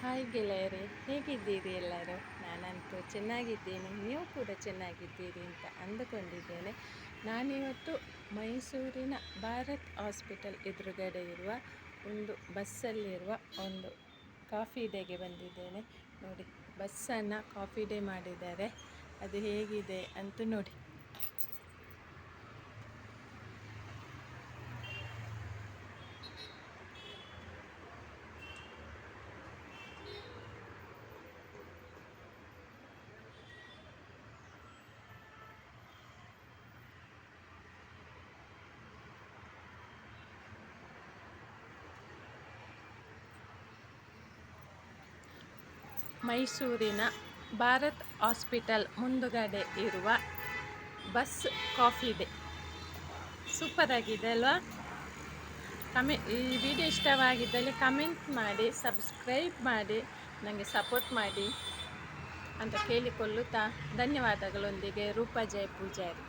Hi ಗೆಳೆಯರೇ, ಹೇಗಿದ್ದೀರಿ ಎಲ್ಲರೂ? ನಾನಂತೂ ಚೆನ್ನಾಗಿದ್ದೇನೆ, ನೀವು ಕೂಡ ಚೆನ್ನಾಗಿದ್ದೀರಿ ಅಂತ ಅಂದುಕೊಂಡಿದ್ದೇನೆ. ನಾನಿವತ್ತು ಮೈಸೂರಿನ ಭಾರತ್ ಹಾಸ್ಪಿಟಲ್ ಎದುರುಗಡೆ ಇರುವ ಒಂದು ಬಸ್ಸಲ್ಲಿರುವ ಒಂದು ಕಾಫಿ ಡೇಗೆ ಬಂದಿದ್ದೇನೆ. ನೋಡಿ, ಬಸ್ಸನ್ನು ಕಾಫಿ ಡೇ ಮಾಡಿದ್ದಾರೆ. ಅದು ಹೇಗಿದೆ ಅಂತ ನೋಡಿ. ಮೈಸೂರಿನ ಭಾರತ್ ಹಾಸ್ಪಿಟಲ್ ಮುಂದುಗಡೆ ಇರುವ ಬಸ್ ಕಾಫಿ ಡೇ ಸೂಪರ್ ಆಗಿದೆ ಅಲ್ವಾ? ಈ ವಿಡಿಯೋ ಇಷ್ಟವಾಗಿದ್ದಲ್ಲಿ ಕಮೆಂಟ್ ಮಾಡಿ, ಸಬ್ಸ್ಕ್ರೈಬ್ ಮಾಡಿ, ನನಗೆ ಸಪೋರ್ಟ್ ಮಾಡಿ ಅಂತ ಕೇಳಿಕೊಳ್ಳುತ್ತಾ ಧನ್ಯವಾದಗಳೊಂದಿಗೆ ರೂಪಾ ಜಯ ಪೂಜಾರಿ.